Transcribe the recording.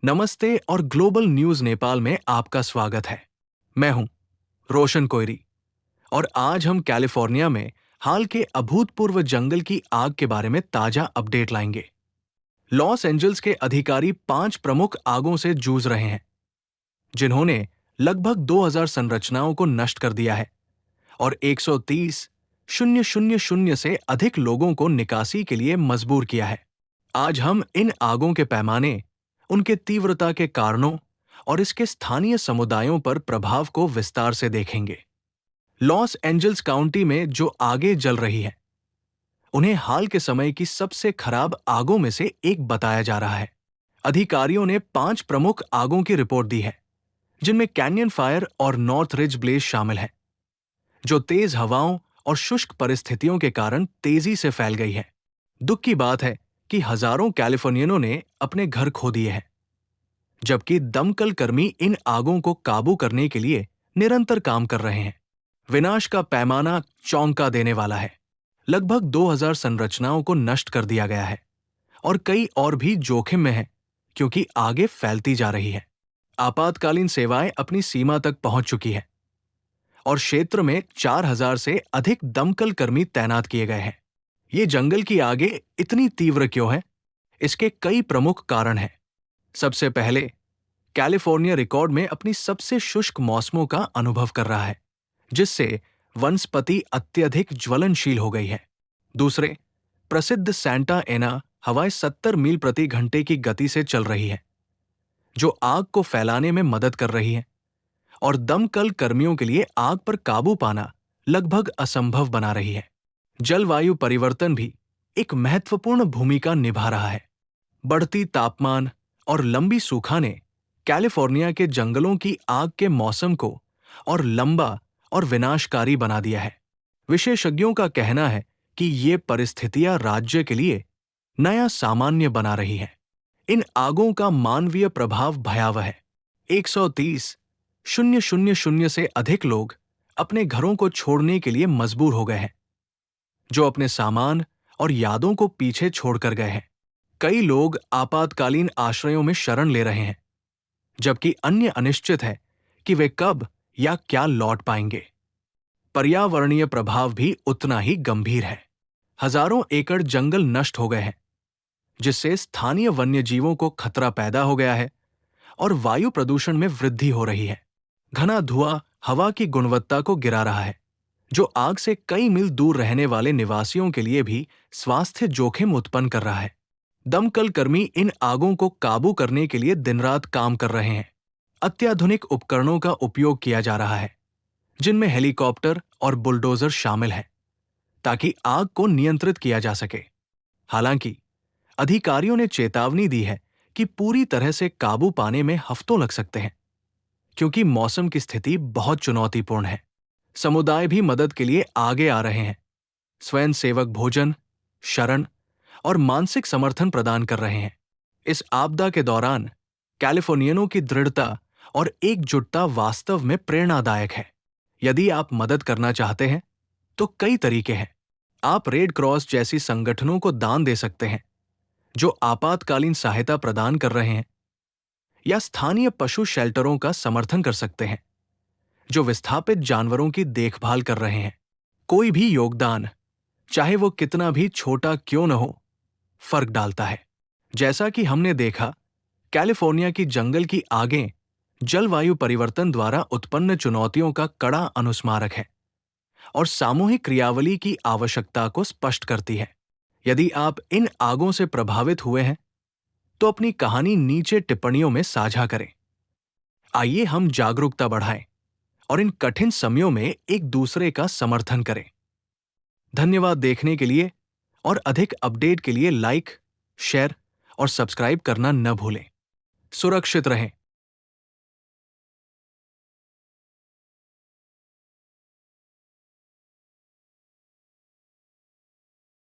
नमस्ते और global news Nepal में आपका स्वागत है। मैं हूं रोशन कोइरी और आज हम कैलिफोर्निया में हाल के अभूतपूर्व जंगल की आग के बारे में ताजा अपडेट लाएंगे। लॉस एंजल्स के अधिकारी 5 प्रमुख आगों से जूझ रहे हैं, जिन्होंने लगभग 2000 संरचनाओं को नष्ट कर दिया है और 130,000 से अधिक लोगों को निकासी के लिए मजबूर किया है। आज हम इन आगों के पैमाने, उनके तीव्रता के कारणों और इसके स्थानीय समुदायों पर प्रभाव को विस्तार से देखेंगे। लॉस एंजल्स काउंटी में जो आगे जल रही है, उन्हें हाल के समय की सबसे खराब आगों में से एक बताया जा रहा है। अधिकारियों ने 5 प्रमुख आगों की रिपोर्ट दी है, जिनमें कैनियन फायर और नॉर्थ रिज ब्लेज शामिल है, जो तेज हवाओं और शुष्क परिस्थितियों के कारण तेजी से फैल गई है। दुख की बात है कि हजारों कैलिफोर्नियनों ने अपने घर खो दिए हैं, जबकि दमकल कर्मी इन आगों को काबू करने के लिए निरंतर काम कर रहे हैं। विनाश का पैमाना चौंका देने वाला है। लगभग 2000 संरचनाओं को नष्ट कर दिया गया है और कई और भी जोखिम में हैं, क्योंकि आगे फैलती जा रही है। आपातकालीन सेवाएं अपनी सीमा तक पहुंच चुकी है और क्षेत्र में 4000 से अधिक दमकल कर्मी तैनात किए गए हैं। ये जंगल की आगे इतनी तीव्र क्यों है? इसके कई प्रमुख कारण हैं। सबसे पहले, कैलिफोर्निया रिकॉर्ड में अपनी सबसे शुष्क मौसमों का अनुभव कर रहा है, जिससे वनस्पति अत्यधिक ज्वलनशील हो गई है। दूसरे, प्रसिद्ध सैंटा एना हवाएं 70 मील प्रति घंटे की गति से चल रही है, जो आग को फैलाने में मदद कर रही है और दमकल कर्मियों के लिए आग पर काबू पाना लगभग असंभव बना रही है। जलवायु परिवर्तन भी एक महत्वपूर्ण भूमिका निभा रहा है। बढ़ती तापमान और लंबी सूखा ने कैलिफोर्निया के जंगलों की आग के मौसम को और लंबा और विनाशकारी बना दिया है। विशेषज्ञों का कहना है कि ये परिस्थितियां राज्य के लिए नया सामान्य बना रही हैं। इन आगों का मानवीय प्रभाव भयावह है। 130,000 से अधिक लोग अपने घरों को छोड़ने के लिए मजबूर हो गए हैं, जो अपने सामान और यादों को पीछे छोड़कर गए हैं। कई लोग आपातकालीन आश्रयों में शरण ले रहे हैं, जबकि अन्य अनिश्चित है कि वे कब या क्या लौट पाएंगे। पर्यावरणीय प्रभाव भी उतना ही गंभीर है। हजारों एकड़ जंगल नष्ट हो गए हैं, जिससे स्थानीय वन्यजीवों को खतरा पैदा हो गया है और वायु प्रदूषण में वृद्धि हो रही है। घना धुआं हवा की गुणवत्ता को गिरा रहा है, जो आग से कई मील दूर रहने वाले निवासियों के लिए भी स्वास्थ्य जोखिम उत्पन्न कर रहा है। दमकल कर्मी इन आगों को काबू करने के लिए दिन रात काम कर रहे हैं। अत्याधुनिक उपकरणों का उपयोग किया जा रहा है, जिनमें हेलीकॉप्टर और बुलडोजर शामिल हैं, ताकि आग को नियंत्रित किया जा सके। हालांकि अधिकारियों ने चेतावनी दी है कि पूरी तरह से काबू पाने में हफ्तों लग सकते हैं, क्योंकि मौसम की स्थिति बहुत चुनौतीपूर्ण है। समुदाय भी मदद के लिए आगे आ रहे हैं। स्वयंसेवक भोजन, शरण और मानसिक समर्थन प्रदान कर रहे हैं। इस आपदा के दौरान कैलिफोर्नियनों की दृढ़ता और एकजुटता वास्तव में प्रेरणादायक है। यदि आप मदद करना चाहते हैं, तो कई तरीके हैं। आप रेड क्रॉस जैसी संगठनों को दान दे सकते हैं, जो आपातकालीन सहायता प्रदान कर रहे हैं, या स्थानीय पशु शेल्टरों का समर्थन कर सकते हैं, जो विस्थापित जानवरों की देखभाल कर रहे हैं। कोई भी योगदान, चाहे वो कितना भी छोटा क्यों न हो, फर्क डालता है। जैसा कि हमने देखा, कैलिफोर्निया की जंगल की आगें जलवायु परिवर्तन द्वारा उत्पन्न चुनौतियों का कड़ा अनुस्मारक है और सामूहिक क्रियावली की आवश्यकता को स्पष्ट करती है। यदि आप इन आगों से प्रभावित हुए हैं, तो अपनी कहानी नीचे टिप्पणियों में साझा करें। आइए हम जागरूकता बढ़ाएं और इन कठिन समयों में एक दूसरे का समर्थन करें। धन्यवाद देखने के लिए और अधिक अपडेट के लिए लाइक, शेयर और सब्सक्राइब करना न भूलें। सुरक्षित रहें।